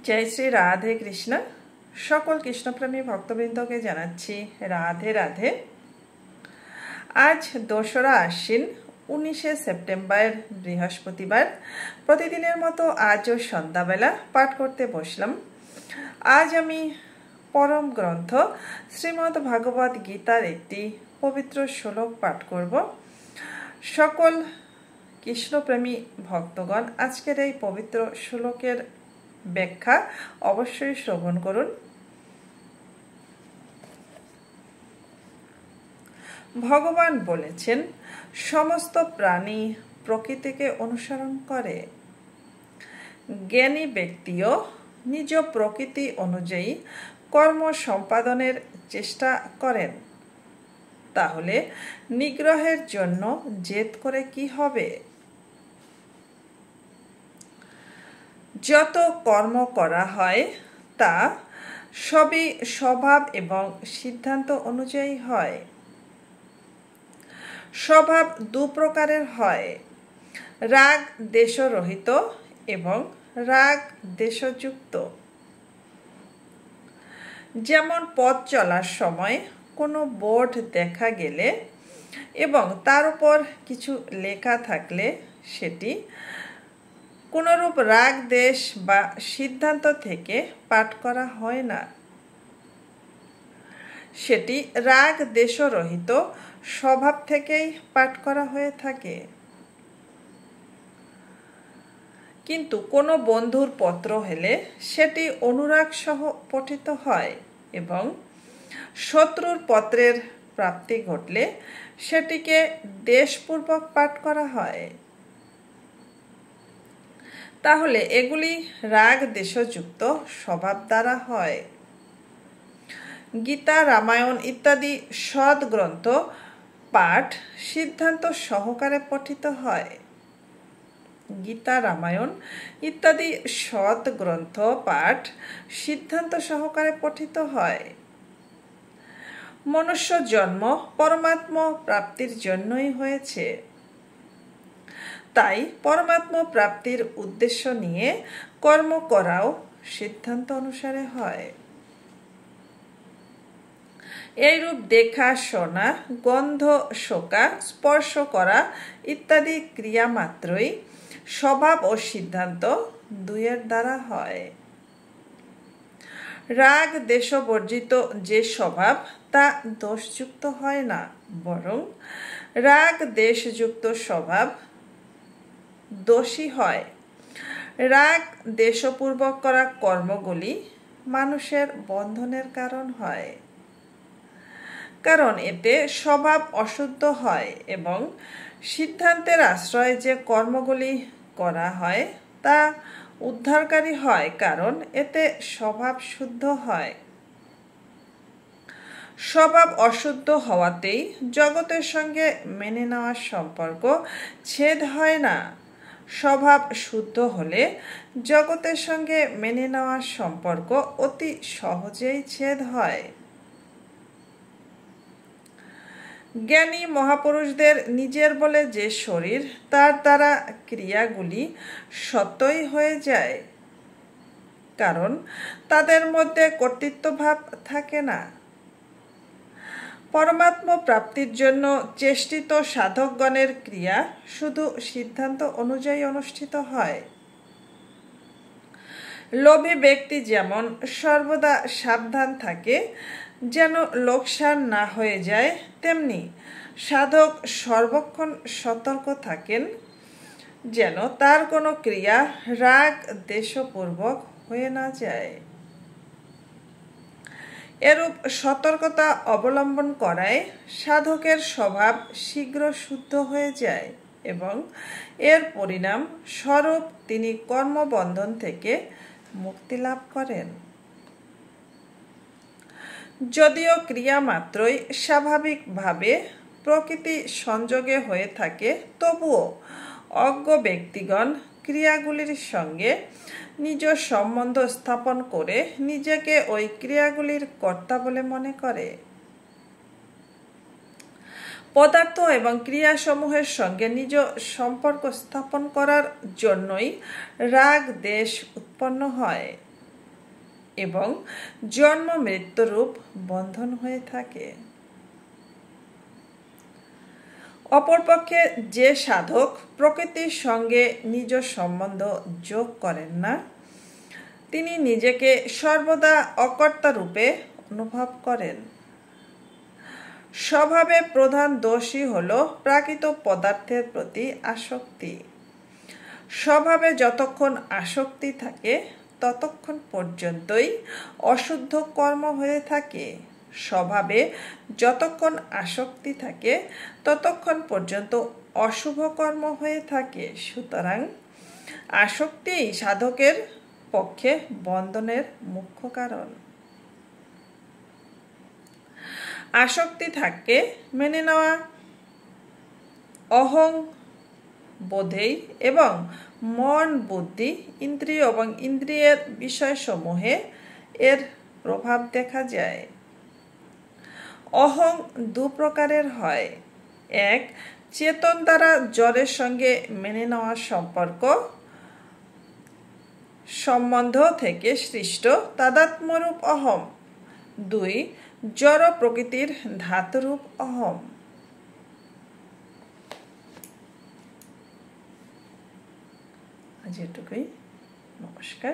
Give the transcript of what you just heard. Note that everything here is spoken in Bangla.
जय श्री राधे कृष्ण सकल कृष्णप्रेमी भक्तबृंद के जानाচ্ছি राधे राधे। आज 2रा आश्विन 19 सेप्टेम्बर बृहस्पतिवार प्रतिदिनेर मतो आजও सन्ध्याबेला पाठ करते बसलाम। आज आमी परम ग्रंथ श्रीमद् भागवत गीतार एकटी पवित्र श्लोक पाठ करब। सकल कृष्णप्रेमी भक्तगण आजकेर এই पवित्र श्लोकेर व्याख्या अवश्य श्रवण करुन। भगवान बोलेছেন समस्त प्राणी प्रकृति के अनुसरण करे। ज्ञानी व्यक्तिओ निज प्रकृति अनुयायी कर्म सम्पादनेर चेष्टा करें। ताहले निग्रहेर जन्य जेद करे कि हबे? যত কর্ম করা হয় তা সবই স্বভাব এবং সিদ্ধান্ত অনুযায়ী হয়। স্বভাব দু প্রকারের হয়, রাগ দেশরহিত এবং রাগ দেশযুক্ত। যেমন পথ চলার সময় কোনো বোর্ড দেখা গেলে এবং তার উপর কিছু লেখা থাকলে সেটি কোনরূপ রাগ দেশ বা সিদ্ধান্ত থেকে পাঠ করা হয় না, সেটি রাগ দেশরহিত স্বভাব থেকেই পাঠ করা হয়ে থাকে। কিন্তু কোনো বন্ধুর পত্র হলে সেটি অনুরাগ সহ পঠিত হয় এবং শত্রুর পত্রের প্রাপ্তি ঘটলে সেটিকে দেশপূর্বক পাঠ করা হয়। তাহলে এগুলি রাগ দেশযুক্ত স্বভাব দ্বারা হয়। গীতা, রামায়ণ ইত্যাদি সৎ গ্রন্থ পাঠ সিদ্ধান্ত সহকারে পঠিত হয়। গীতা, রামায়ণ ইত্যাদি সৎ গ্রন্থ পাঠ সিদ্ধান্ত সহকারে পঠিত হয়। মনুষ্য জন্ম পরমাত্মা প্রাপ্তির জন্যই হয়েছে। তাই পরমাত্মা প্রাপ্তির উদ্দেশ্য নিয়ে কর্ম করাও সিদ্ধান্ত অনুসারে হয়। এইরূপ দেখা, শোনা, গন্ধ শোকা, স্পর্শ করা ইত্যাদি ক্রিয়া মাত্রই স্বভাব ও সিদ্ধান্ত দুইয়ের দ্বারা হয়। রাগ দেশবর্জিত যে স্বভাব তা দোষযুক্ত হয় না, বরং রাগ দেশযুক্ত স্বভাব দোষী হয়। রাগ দেশপূর্বক করা কর্মগুলি মানুষের বন্ধনের কারণ হয়, কারণ এতে স্বভাব অশুদ্ধ হয় এবং সিদ্ধান্তের আশ্রয়ে যে কর্মগুলি করা হয় তা উদ্ধারকারী হয়, কারণ এতে স্বভাব শুদ্ধ হয়। স্বভাব অশুদ্ধ হওয়াতেই জগতের সঙ্গে মেনে নেওয়ার সম্পর্ক ছেদ হয় না। স্বভাব শুদ্ধ হলে জগতের সঙ্গে মেনে নেওয়ার সম্পর্ক অতি সহজেই ছেদ হয়। জ্ঞানী মহাপুরুষদের নিজের বলে যে শরীর, তার দ্বারা ক্রিয়াগুলি সত্যই হয়ে যায়, কারণ তাদের মধ্যে কর্তৃত্বভাব থাকে না। পরমাত্মা প্রাপ্তির জন্য চেষ্টিত সাধকগণের ক্রিয়া শুধু সিদ্ধান্ত অনুযায়ী অনুষ্ঠিত হয়। লোভী ব্যক্তি যেমন সর্বদা সাবধান থাকে যেন লোকসান না হয়ে যায়, তেমনি সাধক সর্বক্ষণ সতর্ক থাকেন যেন তার কোনো ক্রিয়া রাগ দেশপূর্বক হয়ে না যায়। এরূপ সতর্কতা অবলম্বন করায় সাধকের স্বভাব শীঘ্র শুদ্ধ হয়ে যায় এবং এর পরিণাম স্বরূপ তিনি কর্মবন্ধন থেকে মুক্তি লাভ করেন। যদিও ক্রিয়া মাত্রই স্বাভাবিকভাবে প্রকৃতি সংযোগে হয়ে থাকে, তবুও অজ্ঞ ব্যক্তিগণ ক্রিয়াগুলির সঙ্গে নিজ সম্বন্ধ স্থাপন করে নিজেকে ওই ক্রিয়াগুলির কর্তা বলে মনে করে। পদার্থ এবং ক্রিয়াসমূহের সঙ্গে নিজ সম্পর্ক স্থাপন করার জন্যই রাগ দেশ উৎপন্ন হয়। এবং জন্ম মৃত্যুরূপ বন্ধন হয়ে থাকে। অপরপক্ষে যে সাধক প্রকৃতির সঙ্গে নিজ সম্বন্ধ যোগ করেন না, তিনি নিজেকে সর্বদা অকর্তা রূপে অনুভব করেন। স্বভাবে প্রধান দোষই হল প্রাকৃত পদার্থের প্রতি আসক্তি। স্বভাবে যতক্ষণ আসক্তি থাকে ততক্ষণ পর্যন্তই অশুদ্ধ কর্ম হয়ে থাকে। স্বভাবে যতক্ষণ আসক্তি থাকে ততক্ষণ পর্যন্ত অশুভ কর্ম হয়ে থাকে। সুতরাং আসক্তিই সাধকের পক্ষে বন্ধনের মুখ্য কারণ। আসক্তি থাকে মেনে নেওয়া অহং বোধেই এবং মন, বুদ্ধি, ইন্দ্রিয় এবং ইন্দ্রিয়ের বিষয়সমূহে এর প্রভাব দেখা যায়। অহং দু প্রকারের হয়। এক, চেতন দ্বারা জড়ের সঙ্গে মেনে নেওয়া সম্বন্ধ থেকে সৃষ্ট তাদাত্ম্যরূপ অহম। দুই, জড় প্রকৃতির ধাতুরূপ অহম। আজ এটুকুই। নমস্কার।